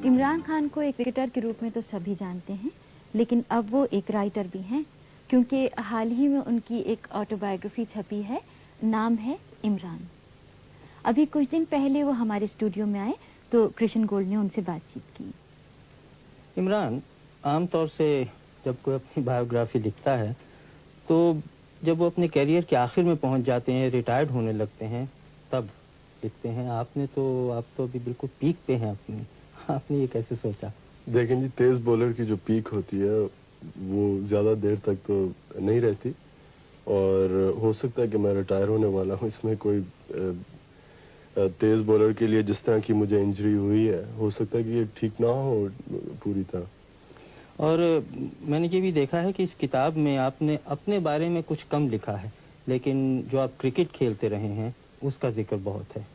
इमरान खान को एक क्रिकेटर के रूप में तो सभी जानते हैं, लेकिन अब वो एक राइटर भी हैं, क्योंकि हाल ही में उनकी एक ऑटोबायोग्राफी छपी है, नाम है इमरान। अभी कुछ दिन पहले वो हमारे स्टूडियो में आए तो कृष्ण गोल्ड ने उनसे बातचीत की। इमरान, आमतौर से जब कोई अपनी बायोग्राफी लिखता है तो जब वो अपने करियर के आखिर में पहुंच जाते हैं, रिटायर्ड होने लगते हैं, तब लिखते हैं। आप तो अभी बिल्कुल पीक पे हैं अपनी। आपने ये कैसे सोचा? देखें जी, तेज बॉलर की जो पीक होती है वो ज़्यादा देर तक तो नहीं रहती, और हो सकता है कि मैं रिटायर होने वाला हूँ। इसमें कोई तेज बॉलर के लिए जिस तरह की मुझे इंजरी हुई है, हो सकता है कि ये ठीक ना हो पूरी तरह। और मैंने ये भी देखा है कि इस किताब में आपने अपने बारे में कुछ कम लिखा है, लेकिन जो आप क्रिकेट खेलते रहे हैं उसका जिक्र बहुत है।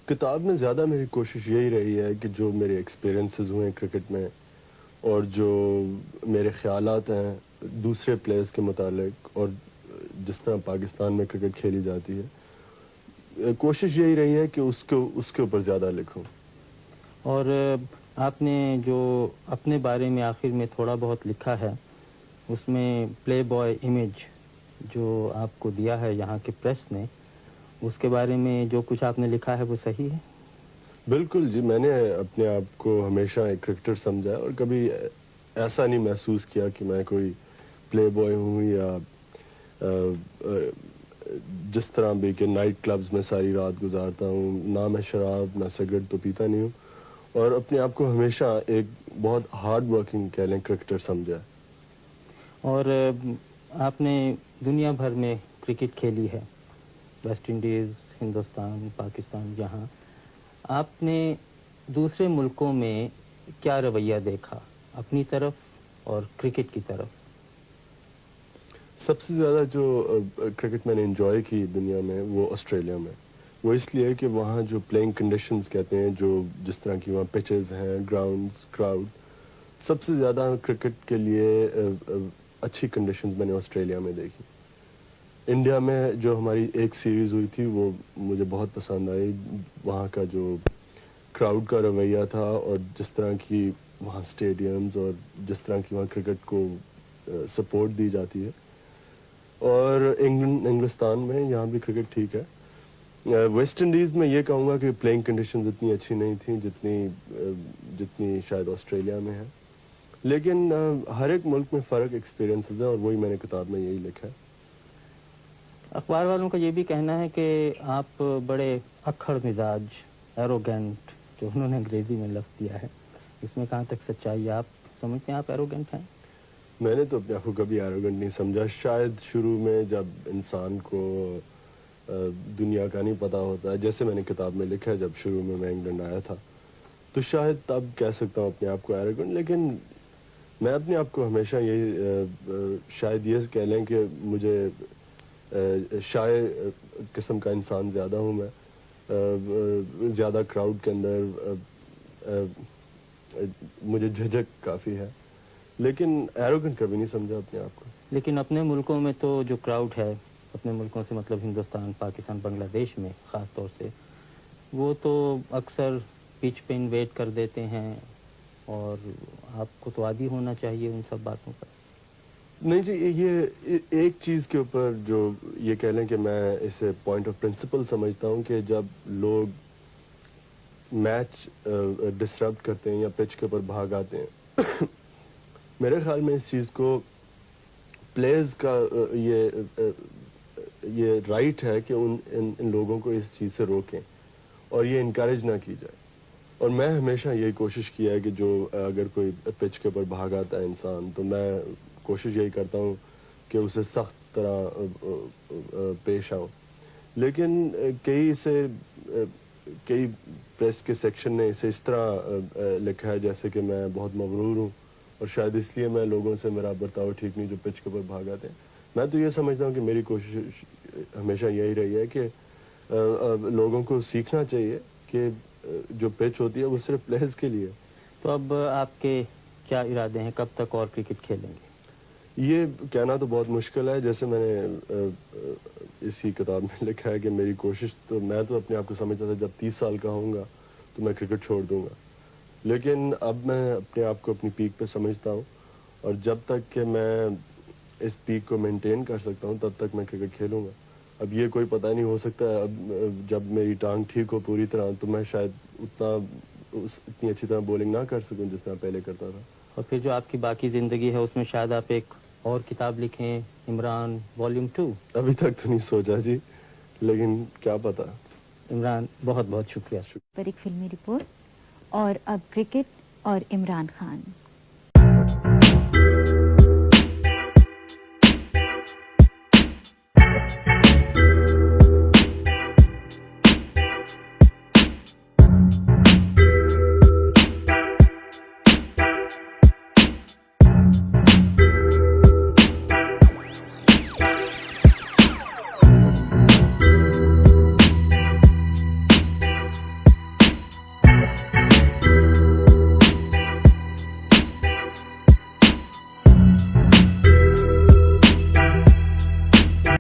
किताब में ज़्यादा मेरी कोशिश यही रही है कि जो मेरे एक्सपीरियंसेस हुए हैं क्रिकेट में, और जो मेरे ख़यालात हैं दूसरे प्लेयर्स के मुतालिक, और जिस तरह पाकिस्तान में क्रिकेट खेली जाती है, कोशिश यही रही है कि उसके ऊपर ज़्यादा लिखूं। और आपने जो अपने बारे में आखिर में थोड़ा बहुत लिखा है, उसमें प्ले बॉय इमेज जो आपको दिया है यहाँ के प्रेस ने, उसके बारे में जो कुछ आपने लिखा है वो सही है? बिल्कुल जी, मैंने अपने आप को हमेशा एक क्रिकेटर समझा है, और कभी ऐसा नहीं महसूस किया कि मैं कोई प्ले बॉय हूँ, या जिस तरह भी कि नाइट क्लब्स में सारी रात गुजारता हूँ। ना मैं शराब ना सिगरेट तो पीता नहीं हूँ, और अपने आप को हमेशा एक बहुत हार्ड वर्किंग कह लें क्रिकेटर समझा है। और आपने दुनिया भर में क्रिकेट खेली है, वेस्ट इंडीज़, हिंदुस्तान, पाकिस्तान, यहाँ आपने दूसरे मुल्कों में क्या रवैया देखा अपनी तरफ और क्रिकेट की तरफ? सबसे ज़्यादा जो क्रिकेट मैंने एंजॉय की दुनिया में, वो ऑस्ट्रेलिया में। वो इसलिए कि वहाँ जो प्लेइंग कंडीशंस कहते हैं, जो जिस तरह की वहाँ पिचेस हैं, ग्राउंड्स, क्राउड, सबसे ज़्यादा क्रिकेट के लिए अच्छी कंडीशंस मैंने ऑस्ट्रेलिया में देखी। इंडिया में जो हमारी एक सीरीज़ हुई थी वो मुझे बहुत पसंद आई। वहाँ का जो क्राउड का रवैया था, और जिस तरह की वहाँ स्टेडियम्स, और जिस तरह की वहाँ क्रिकेट को सपोर्ट दी जाती है। और इंग्लिस्तान में यहाँ भी क्रिकेट ठीक है। वेस्ट इंडीज़ में ये कहूँगा कि प्लेइंग कंडीशंस इतनी अच्छी नहीं थी जितनी शायद ऑस्ट्रेलिया में है, लेकिन हर एक मुल्क में फ़र्क एक्सपीरियंसेस है, और वही मैंने किताब में यही लिखा है। अखबार वालों का ये भी कहना है कि आप बड़े अक्खड़ मिजाज, एरोगेंट, जो उन्होंने अंग्रेजी में लफ्ज़ दिया है, इसमें कहाँ तक सच्चाई है? आप समझते हैं आप एरोगेंट हैं? मैंने तो अपने आप को कभी एरोगेंट नहीं समझा। शायद शुरू में जब इंसान को दुनिया का नहीं पता होता है, जैसे मैंने किताब में लिखा है, जब शुरू में मैं इंग्लैंड आया था, तो शायद तब कह सकता हूँ अपने आप को एरोगेंट। लेकिन मैं अपने आप को हमेशा यही शायद ये कह लें कि मुझे शायर किस्म का इंसान ज़्यादा हूँ मैं। ज़्यादा क्राउड के अंदर मुझे झिझक काफ़ी है, लेकिन एरोगेंट कभी नहीं समझा अपने आप को। लेकिन अपने मुल्कों में तो जो क्राउड है, अपने मुल्कों से मतलब हिंदुस्तान, पाकिस्तान, बांग्लादेश में ख़ास तौर से, वो तो अक्सर पिच पे इन्वेट कर देते हैं, और आपको तो आदी होना चाहिए उन सब बातों पर। नहीं जी, ये एक चीज़ के ऊपर जो ये कह लें कि मैं इसे पॉइंट ऑफ प्रिंसिपल समझता हूँ कि जब लोग मैच डिसरप्ट करते हैं या पिच के ऊपर भाग आते हैं मेरे ख्याल में इस चीज़ को प्लेयर्स का ये राइट है कि इन लोगों को इस चीज़ से रोकें और ये इनकरेज ना की जाए। और मैं हमेशा यही कोशिश किया है कि जो अगर कोई पिच के ऊपर भाग आता है इंसान, तो मैं कोशिश यही करता हूँ कि उसे सख्त तरह पेश आऊँ। लेकिन कई प्रेस के सेक्शन ने इसे इस तरह लिखा है जैसे कि मैं बहुत मगरूर हूँ, और शायद इसलिए मैं लोगों से मेरा बर्ताव ठीक नहीं जो पिच के ऊपर भाग आते हैं। मैं तो ये समझता हूँ कि मेरी कोशिश हमेशा यही रही है कि लोगों को सीखना चाहिए कि जो पिच होती है वो सिर्फ प्लेयर्स के लिए। तो अब आपके क्या इरादे हैं, कब तक और क्रिकेट खेलेंगे? ये कहना तो बहुत मुश्किल है। जैसे मैंने इसी किताब में लिखा है कि मेरी कोशिश, तो मैं तो अपने आप को समझता था जब 30 साल का होऊंगा तो मैं क्रिकेट छोड़ दूंगा। لیکن اب میں اپنے آپ کو اپنی پیک پہ سمجھتا ہوں اور جب تک کہ میں اس پیک کو مینٹین کر سکتا ہوں تب تک میں کرکٹ کھیلوں گا. اب یہ کوئی پتہ نہیں ہو سکتا ہے اب جب میری ٹانگ ٹھیک ہو پوری طرح تو میں شاید اتنی اچھی طرح بولنگ نہ کر سکوں جس طرح پہلے کرتا تھا. اور پھر جو آپ کی باقی زندگی ہے اس میں شاید آپ ایک اور کتاب لکھیں, عمران والیوم 2. ابھی تک تو نہیں سوچا جی, لیکن کیا پتا. عمران بہت بہت شکریہ. پر ایک فلمی رپورٹ اور اب کرکٹ اور عمران خان.